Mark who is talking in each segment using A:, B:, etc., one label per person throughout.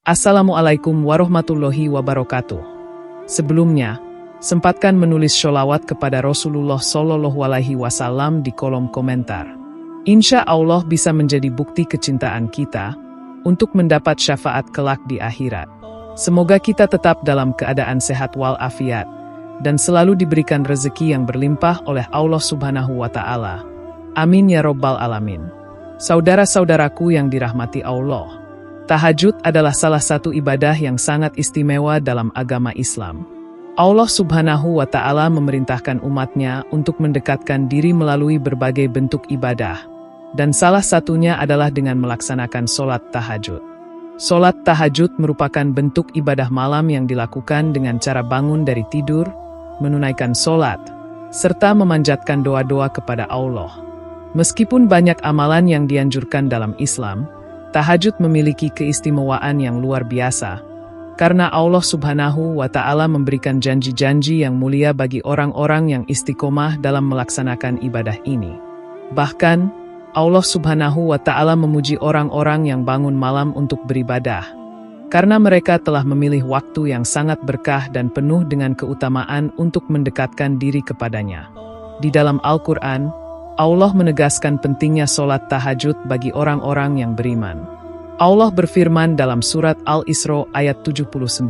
A: Assalamualaikum warahmatullahi wabarakatuh. Sebelumnya, sempatkan menulis sholawat kepada Rasulullah SAW di kolom komentar. Insya Allah bisa menjadi bukti kecintaan kita untuk mendapat syafaat kelak di akhirat. Semoga kita tetap dalam keadaan sehat walafiat dan selalu diberikan rezeki yang berlimpah oleh Allah Subhanahu wa Ta'ala. Amin ya Rabbal Alamin. Saudara-saudaraku yang dirahmati Allah, tahajud adalah salah satu ibadah yang sangat istimewa dalam agama Islam. Allah Subhanahu wa Ta'ala memerintahkan umatnya untuk mendekatkan diri melalui berbagai bentuk ibadah, dan salah satunya adalah dengan melaksanakan sholat tahajud. Sholat tahajud merupakan bentuk ibadah malam yang dilakukan dengan cara bangun dari tidur, menunaikan sholat, serta memanjatkan doa-doa kepada Allah. Meskipun banyak amalan yang dianjurkan dalam Islam, tahajud memiliki keistimewaan yang luar biasa, karena Allah Subhanahu wa Ta'ala memberikan janji-janji yang mulia bagi orang-orang yang istiqomah dalam melaksanakan ibadah ini. Bahkan, Allah Subhanahu wa Ta'ala memuji orang-orang yang bangun malam untuk beribadah, karena mereka telah memilih waktu yang sangat berkah dan penuh dengan keutamaan untuk mendekatkan diri kepadanya. Di dalam Al-Quran, Allah menegaskan pentingnya sholat tahajud bagi orang-orang yang beriman. Allah berfirman dalam surat Al-Isra ayat 79.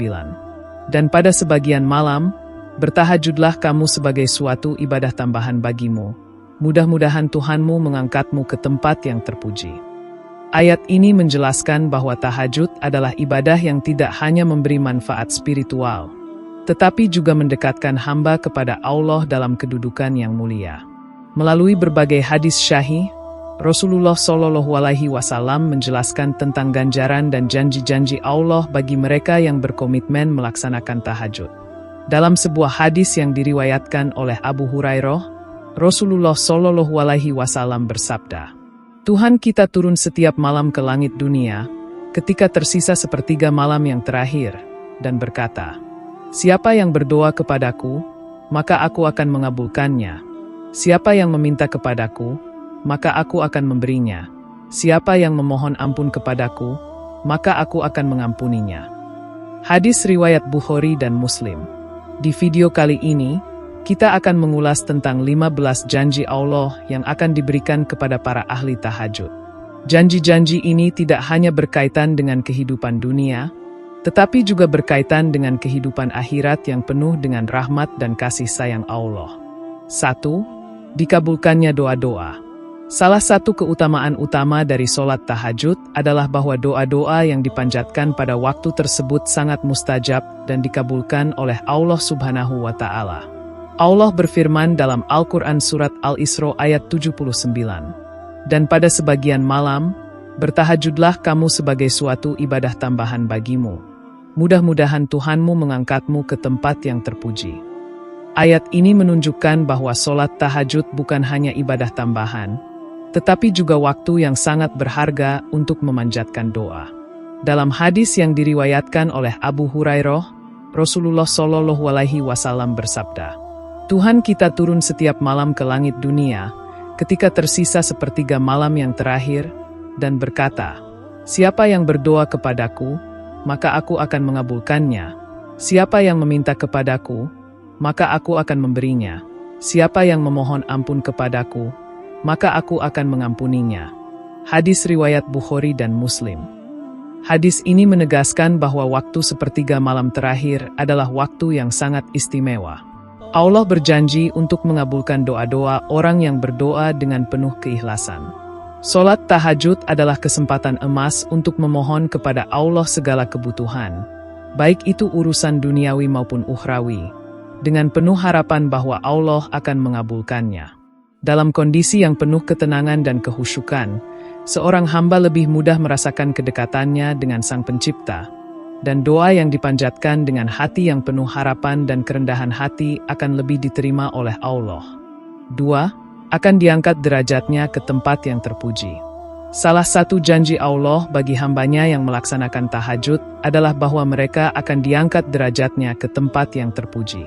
A: Dan pada sebagian malam, bertahajudlah kamu sebagai suatu ibadah tambahan bagimu. Mudah-mudahan Tuhanmu mengangkatmu ke tempat yang terpuji. Ayat ini menjelaskan bahwa tahajud adalah ibadah yang tidak hanya memberi manfaat spiritual, tetapi juga mendekatkan hamba kepada Allah dalam kedudukan yang mulia. Melalui berbagai hadis syahih, Rasulullah SAW menjelaskan tentang ganjaran dan janji-janji Allah bagi mereka yang berkomitmen melaksanakan tahajud. Dalam sebuah hadis yang diriwayatkan oleh Abu Hurairah, Rasulullah SAW bersabda, Tuhan kita turun setiap malam ke langit dunia, ketika tersisa sepertiga malam yang terakhir, dan berkata, siapa yang berdoa kepadaku, maka aku akan mengabulkannya. Siapa yang meminta kepadaku, maka aku akan memberinya. Siapa yang memohon ampun kepadaku, maka aku akan mengampuninya. Hadis riwayat Bukhari dan Muslim. Di video kali ini, kita akan mengulas tentang 15 janji Allah yang akan diberikan kepada para ahli tahajud. Janji-janji ini tidak hanya berkaitan dengan kehidupan dunia, tetapi juga berkaitan dengan kehidupan akhirat yang penuh dengan rahmat dan kasih sayang Allah. 1. Dikabulkannya doa-doa. Salah satu keutamaan utama dari sholat tahajud adalah bahwa doa-doa yang dipanjatkan pada waktu tersebut sangat mustajab dan dikabulkan oleh Allah Subhanahu wa Ta'ala. Allah berfirman dalam Al-Quran surat Al-Isra ayat 79. Dan pada sebagian malam, bertahajudlah kamu sebagai suatu ibadah tambahan bagimu. Mudah-mudahan Tuhanmu mengangkatmu ke tempat yang terpuji. Ayat ini menunjukkan bahwa sholat tahajud bukan hanya ibadah tambahan, tetapi juga waktu yang sangat berharga untuk memanjatkan doa. Dalam hadis yang diriwayatkan oleh Abu Hurairah, Rasulullah SAW bersabda, Tuhan kita turun setiap malam ke langit dunia, ketika tersisa sepertiga malam yang terakhir, dan berkata, siapa yang berdoa kepadaku, maka aku akan mengabulkannya. Siapa yang meminta kepadaku, maka aku akan memberinya. Siapa yang memohon ampun kepadaku, maka aku akan mengampuninya. Hadis riwayat Bukhari dan Muslim. Hadis ini menegaskan bahwa waktu sepertiga malam terakhir adalah waktu yang sangat istimewa. Allah berjanji untuk mengabulkan doa-doa orang yang berdoa dengan penuh keikhlasan. Sholat tahajud adalah kesempatan emas untuk memohon kepada Allah segala kebutuhan, baik itu urusan duniawi maupun ukhrawi, dengan penuh harapan bahwa Allah akan mengabulkannya. Dalam kondisi yang penuh ketenangan dan kehusyukan, seorang hamba lebih mudah merasakan kedekatannya dengan Sang Pencipta, dan doa yang dipanjatkan dengan hati yang penuh harapan dan kerendahan hati akan lebih diterima oleh Allah. 2. Akan diangkat derajatnya ke tempat yang terpuji. Salah satu janji Allah bagi hambanya yang melaksanakan tahajud adalah bahwa mereka akan diangkat derajatnya ke tempat yang terpuji.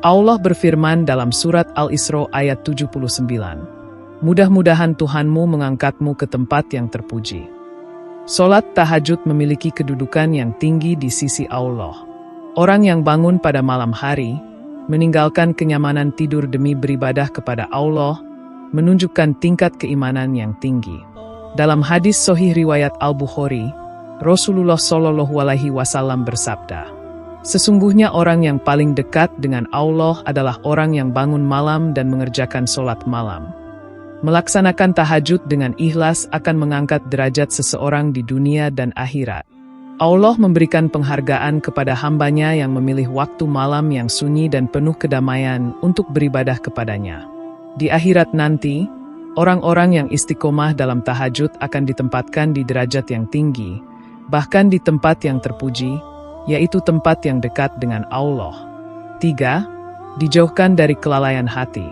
A: Allah berfirman dalam surat Al-Isra ayat 79. Mudah-mudahan Tuhanmu mengangkatmu ke tempat yang terpuji. Solat tahajud memiliki kedudukan yang tinggi di sisi Allah. Orang yang bangun pada malam hari, meninggalkan kenyamanan tidur demi beribadah kepada Allah, menunjukkan tingkat keimanan yang tinggi. Dalam hadis sahih riwayat Al-Bukhari, Rasulullah SAW bersabda, "Sesungguhnya orang yang paling dekat dengan Allah adalah orang yang bangun malam dan mengerjakan solat malam." Melaksanakan tahajud dengan ikhlas akan mengangkat derajat seseorang di dunia dan akhirat. Allah memberikan penghargaan kepada hambanya yang memilih waktu malam yang sunyi dan penuh kedamaian untuk beribadah kepadanya. Di akhirat nanti, orang-orang yang istiqomah dalam tahajud akan ditempatkan di derajat yang tinggi, bahkan di tempat yang terpuji, yaitu tempat yang dekat dengan Allah. 3. Dijauhkan dari kelalaian hati.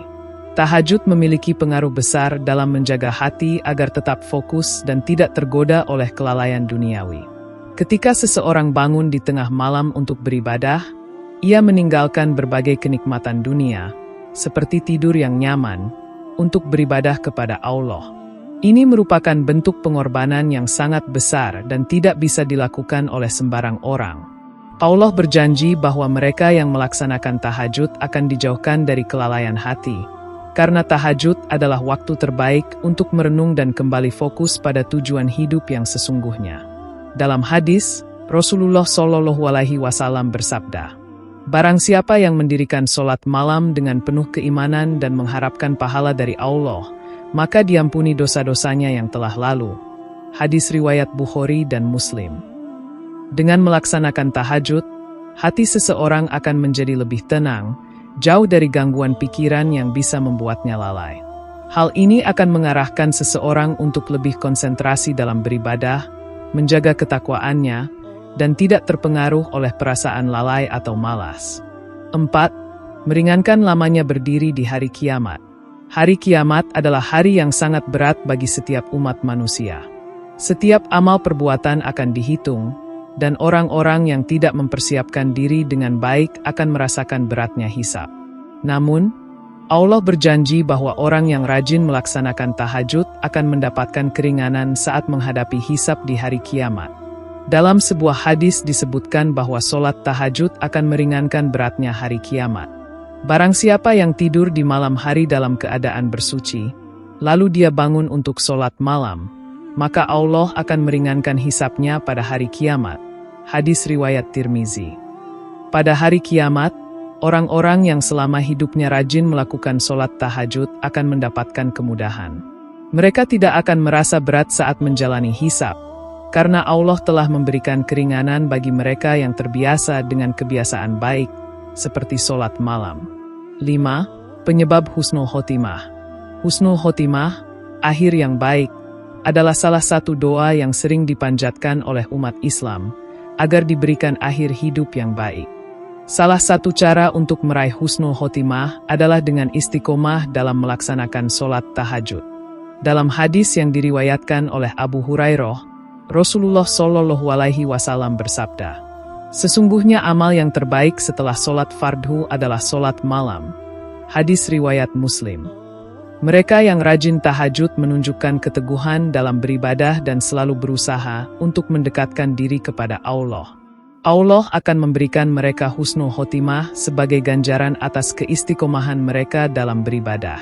A: Tahajud memiliki pengaruh besar dalam menjaga hati agar tetap fokus dan tidak tergoda oleh kelalaian duniawi. Ketika seseorang bangun di tengah malam untuk beribadah, ia meninggalkan berbagai kenikmatan dunia, seperti tidur yang nyaman, untuk beribadah kepada Allah. Ini merupakan bentuk pengorbanan yang sangat besar dan tidak bisa dilakukan oleh sembarang orang. Allah berjanji bahwa mereka yang melaksanakan tahajud akan dijauhkan dari kelalaian hati, karena tahajud adalah waktu terbaik untuk merenung dan kembali fokus pada tujuan hidup yang sesungguhnya. Dalam hadis, Rasulullah SAW bersabda, "Barang siapa yang mendirikan solat malam dengan penuh keimanan dan mengharapkan pahala dari Allah, maka diampuni dosa-dosanya yang telah lalu." Hadis riwayat Bukhari dan Muslim. Dengan melaksanakan tahajud, hati seseorang akan menjadi lebih tenang, jauh dari gangguan pikiran yang bisa membuatnya lalai. Hal ini akan mengarahkan seseorang untuk lebih konsentrasi dalam beribadah, menjaga ketakwaannya, dan tidak terpengaruh oleh perasaan lalai atau malas. 4. Meringankan lamanya berdiri di hari kiamat. Hari kiamat adalah hari yang sangat berat bagi setiap umat manusia. Setiap amal perbuatan akan dihitung, dan orang-orang yang tidak mempersiapkan diri dengan baik akan merasakan beratnya hisab. Namun, Allah berjanji bahwa orang yang rajin melaksanakan tahajud akan mendapatkan keringanan saat menghadapi hisab di hari kiamat. Dalam sebuah hadis disebutkan bahwa solat tahajud akan meringankan beratnya hari kiamat. Barang siapa yang tidur di malam hari dalam keadaan bersuci, lalu dia bangun untuk solat malam, maka Allah akan meringankan hisabnya pada hari kiamat. Hadis riwayat Tirmizi. Pada hari kiamat, orang-orang yang selama hidupnya rajin melakukan solat tahajud akan mendapatkan kemudahan. Mereka tidak akan merasa berat saat menjalani hisab, karena Allah telah memberikan keringanan bagi mereka yang terbiasa dengan kebiasaan baik, seperti solat malam. 5. Penyebab husnul khotimah. Husnul khotimah, akhir yang baik, adalah salah satu doa yang sering dipanjatkan oleh umat Islam, agar diberikan akhir hidup yang baik. Salah satu cara untuk meraih husnul khotimah adalah dengan istiqomah dalam melaksanakan solat tahajud. Dalam hadis yang diriwayatkan oleh Abu Hurairah, Rasulullah SAW bersabda, "Sesungguhnya amal yang terbaik setelah solat fardhu adalah solat malam." Hadis riwayat Muslim. Mereka yang rajin tahajud menunjukkan keteguhan dalam beribadah dan selalu berusaha untuk mendekatkan diri kepada Allah. Allah akan memberikan mereka husnul khotimah sebagai ganjaran atas keistiqomahan mereka dalam beribadah.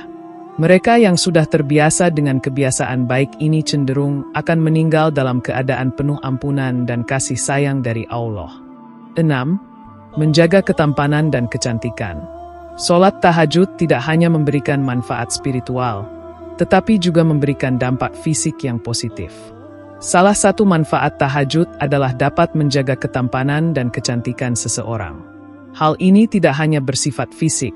A: Mereka yang sudah terbiasa dengan kebiasaan baik ini cenderung akan meninggal dalam keadaan penuh ampunan dan kasih sayang dari Allah. 6. Menjaga ketampanan dan kecantikan. Solat tahajud tidak hanya memberikan manfaat spiritual, tetapi juga memberikan dampak fisik yang positif. Salah satu manfaat tahajud adalah dapat menjaga ketampanan dan kecantikan seseorang. Hal ini tidak hanya bersifat fisik,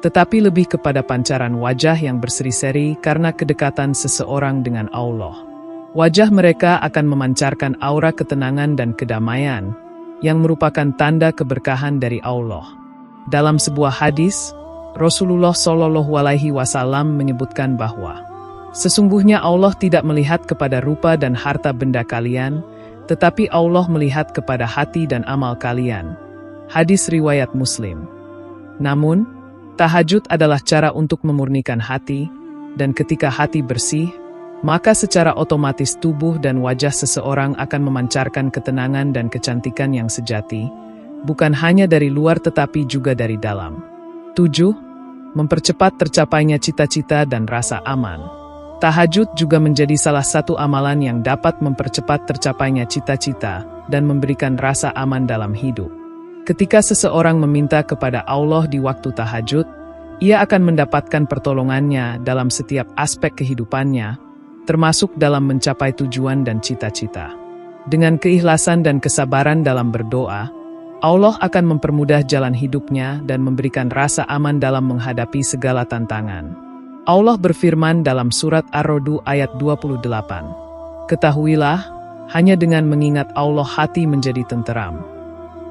A: tetapi lebih kepada pancaran wajah yang berseri-seri karena kedekatan seseorang dengan Allah. Wajah mereka akan memancarkan aura ketenangan dan kedamaian, yang merupakan tanda keberkahan dari Allah. Dalam sebuah hadis, Rasulullah SAW menyebutkan bahwa sesungguhnya Allah tidak melihat kepada rupa dan harta benda kalian, tetapi Allah melihat kepada hati dan amal kalian. Hadis riwayat Muslim. Namun, tahajud adalah cara untuk memurnikan hati, dan ketika hati bersih, maka secara otomatis tubuh dan wajah seseorang akan memancarkan ketenangan dan kecantikan yang sejati, bukan hanya dari luar tetapi juga dari dalam. 7. Mempercepat tercapainya cita-cita dan rasa aman. Tahajud juga menjadi salah satu amalan yang dapat mempercepat tercapainya cita-cita dan memberikan rasa aman dalam hidup. Ketika seseorang meminta kepada Allah di waktu tahajud, ia akan mendapatkan pertolongannya dalam setiap aspek kehidupannya, termasuk dalam mencapai tujuan dan cita-cita. Dengan keikhlasan dan kesabaran dalam berdoa, Allah akan mempermudah jalan hidupnya dan memberikan rasa aman dalam menghadapi segala tantangan. Allah berfirman dalam surat Ar-Ra'd ayat 28, "Ketahuilah, hanya dengan mengingat Allah hati menjadi tenteram."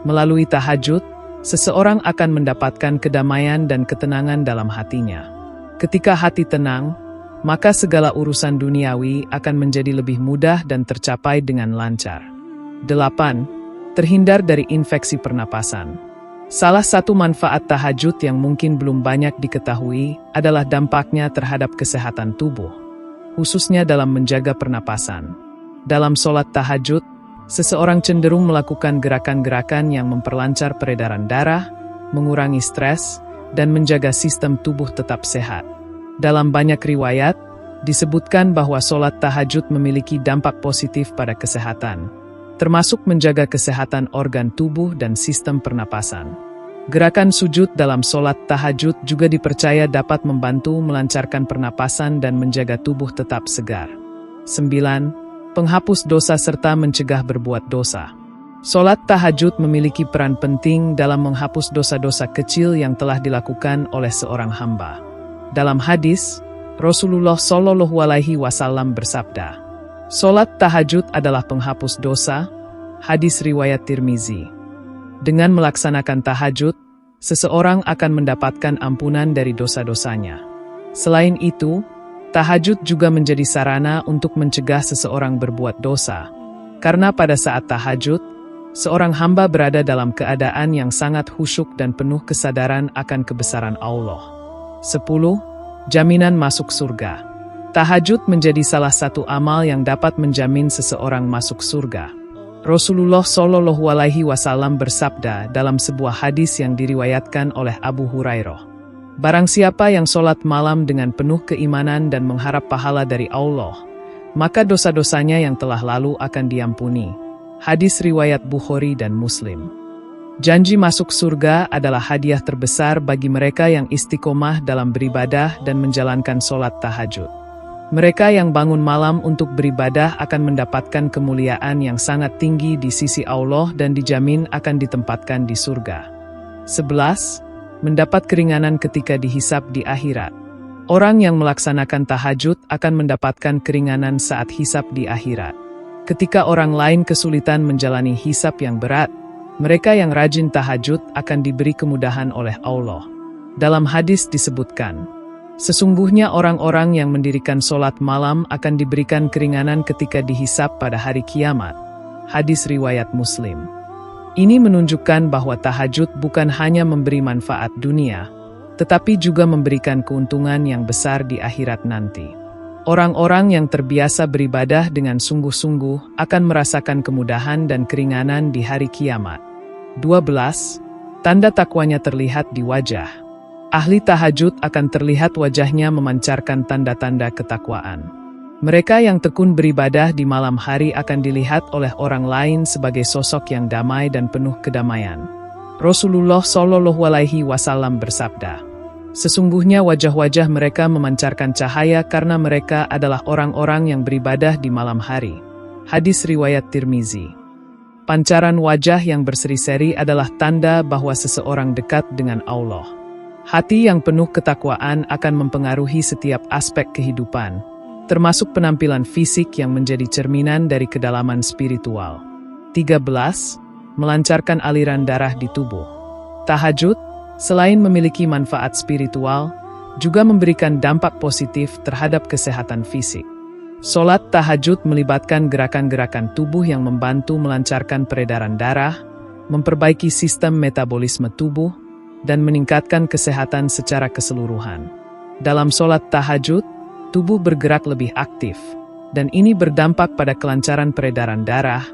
A: Melalui tahajud, seseorang akan mendapatkan kedamaian dan ketenangan dalam hatinya. Ketika hati tenang, maka segala urusan duniawi akan menjadi lebih mudah dan tercapai dengan lancar. 8. Terhindar dari infeksi pernapasan. Salah satu manfaat tahajud yang mungkin belum banyak diketahui adalah dampaknya terhadap kesehatan tubuh, khususnya dalam menjaga pernapasan. Dalam sholat tahajud, seseorang cenderung melakukan gerakan-gerakan yang memperlancar peredaran darah, mengurangi stres, dan menjaga sistem tubuh tetap sehat. Dalam banyak riwayat, disebutkan bahwa sholat tahajud memiliki dampak positif pada kesehatan, termasuk menjaga kesehatan organ tubuh dan sistem pernapasan. Gerakan sujud dalam sholat tahajud juga dipercaya dapat membantu melancarkan pernapasan dan menjaga tubuh tetap segar. 9. Penghapus dosa serta mencegah berbuat dosa. Sholat tahajud memiliki peran penting dalam menghapus dosa-dosa kecil yang telah dilakukan oleh seorang hamba. Dalam hadis, Rasulullah SAW bersabda, "Sholat tahajud adalah penghapus dosa." Hadis riwayat Tirmizi. Dengan melaksanakan tahajud, seseorang akan mendapatkan ampunan dari dosa-dosanya. Selain itu, tahajud juga menjadi sarana untuk mencegah seseorang berbuat dosa, karena pada saat tahajud, seorang hamba berada dalam keadaan yang sangat khusyuk dan penuh kesadaran akan kebesaran Allah. 10. Jaminan masuk surga. Tahajud menjadi salah satu amal yang dapat menjamin seseorang masuk surga. Rasulullah SAW bersabda dalam sebuah hadis yang diriwayatkan oleh Abu Hurairah, "Barang siapa yang sholat malam dengan penuh keimanan dan mengharap pahala dari Allah, maka dosa-dosanya yang telah lalu akan diampuni." Hadis riwayat Bukhari dan Muslim. Janji masuk surga adalah hadiah terbesar bagi mereka yang istiqomah dalam beribadah dan menjalankan sholat tahajud. Mereka yang bangun malam untuk beribadah akan mendapatkan kemuliaan yang sangat tinggi di sisi Allah dan dijamin akan ditempatkan di surga. 11. Mendapat keringanan ketika dihisab di akhirat. Orang yang melaksanakan tahajud akan mendapatkan keringanan saat hisab di akhirat. Ketika orang lain kesulitan menjalani hisab yang berat, mereka yang rajin tahajud akan diberi kemudahan oleh Allah. Dalam hadis disebutkan, "Sesungguhnya orang-orang yang mendirikan sholat malam akan diberikan keringanan ketika dihisab pada hari kiamat." Hadis riwayat Muslim. Ini menunjukkan bahwa tahajud bukan hanya memberi manfaat dunia, tetapi juga memberikan keuntungan yang besar di akhirat nanti. Orang-orang yang terbiasa beribadah dengan sungguh-sungguh akan merasakan kemudahan dan keringanan di hari kiamat. 12. Tanda takwanya terlihat di wajah. Ahli tahajud akan terlihat wajahnya memancarkan tanda-tanda ketakwaan. Mereka yang tekun beribadah di malam hari akan dilihat oleh orang lain sebagai sosok yang damai dan penuh kedamaian. Rasulullah SAW bersabda, "Sesungguhnya wajah-wajah mereka memancarkan cahaya karena mereka adalah orang-orang yang beribadah di malam hari." Hadis riwayat Tirmizi. Pancaran wajah yang berseri-seri adalah tanda bahwa seseorang dekat dengan Allah. Hati yang penuh ketakwaan akan mempengaruhi setiap aspek kehidupan, termasuk penampilan fisik yang menjadi cerminan dari kedalaman spiritual. 13. Melancarkan aliran darah di tubuh. Tahajud, selain memiliki manfaat spiritual, juga memberikan dampak positif terhadap kesehatan fisik. Sholat tahajud melibatkan gerakan-gerakan tubuh yang membantu melancarkan peredaran darah, memperbaiki sistem metabolisme tubuh, dan meningkatkan kesehatan secara keseluruhan. Dalam sholat tahajud, tubuh bergerak lebih aktif, dan ini berdampak pada kelancaran peredaran darah,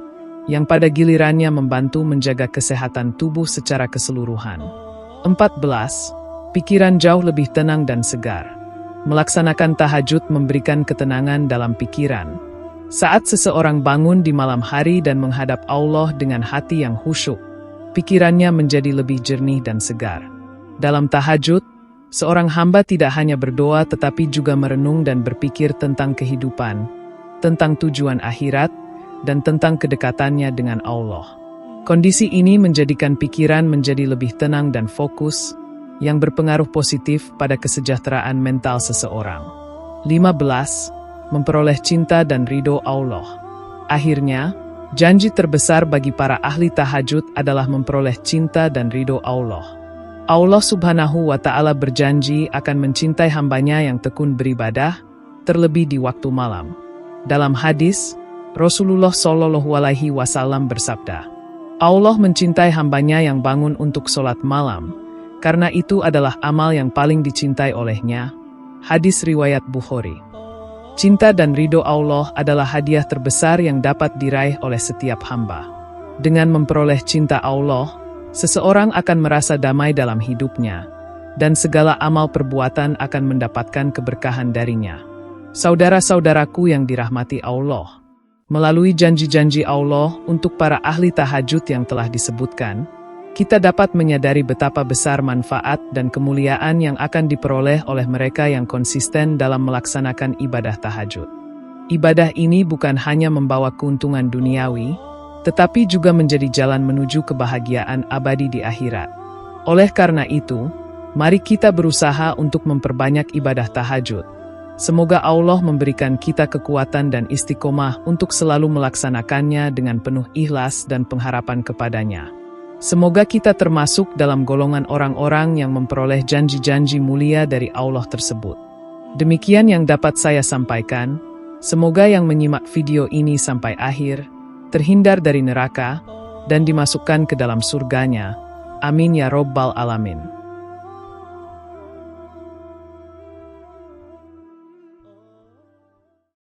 A: yang pada gilirannya membantu menjaga kesehatan tubuh secara keseluruhan. 14. Pikiran jauh lebih tenang dan segar. Melaksanakan tahajud memberikan ketenangan dalam pikiran. Saat seseorang bangun di malam hari dan menghadap Allah dengan hati yang khusyuk, pikirannya menjadi lebih jernih dan segar. Dalam tahajud, seorang hamba tidak hanya berdoa tetapi juga merenung dan berpikir tentang kehidupan, tentang tujuan akhirat, dan tentang kedekatannya dengan Allah. Kondisi ini menjadikan pikiran menjadi lebih tenang dan fokus, yang berpengaruh positif pada kesejahteraan mental seseorang. 15. Memperoleh cinta dan ridho Allah. Akhirnya, janji terbesar bagi para ahli tahajud adalah memperoleh cinta dan ridho Allah. Allah Subhanahu wa Ta'ala berjanji akan mencintai hambanya yang tekun beribadah, terlebih di waktu malam. Dalam hadis, Rasulullah Shallallahu Alaihi Wasallam bersabda, Allah mencintai hambanya yang bangun untuk sholat malam, karena itu adalah amal yang paling dicintai olehnya. Hadis riwayat Bukhari. Cinta dan ridho Allah adalah hadiah terbesar yang dapat diraih oleh setiap hamba. Dengan memperoleh cinta Allah, seseorang akan merasa damai dalam hidupnya, dan segala amal perbuatan akan mendapatkan keberkahan darinya. Saudara-saudaraku yang dirahmati Allah, melalui janji-janji Allah untuk para ahli tahajud yang telah disebutkan, kita dapat menyadari betapa besar manfaat dan kemuliaan yang akan diperoleh oleh mereka yang konsisten dalam melaksanakan ibadah tahajud. Ibadah ini bukan hanya membawa keuntungan duniawi, tetapi juga menjadi jalan menuju kebahagiaan abadi di akhirat. Oleh karena itu, mari kita berusaha untuk memperbanyak ibadah tahajud. Semoga Allah memberikan kita kekuatan dan istiqomah untuk selalu melaksanakannya dengan penuh ikhlas dan pengharapan kepadanya. Semoga kita termasuk dalam golongan orang-orang yang memperoleh janji-janji mulia dari Allah tersebut. Demikian yang dapat saya sampaikan. Semoga yang menyimak video ini sampai akhir terhindar dari neraka dan dimasukkan ke dalam surganya. Amin ya Rabbal Alamin.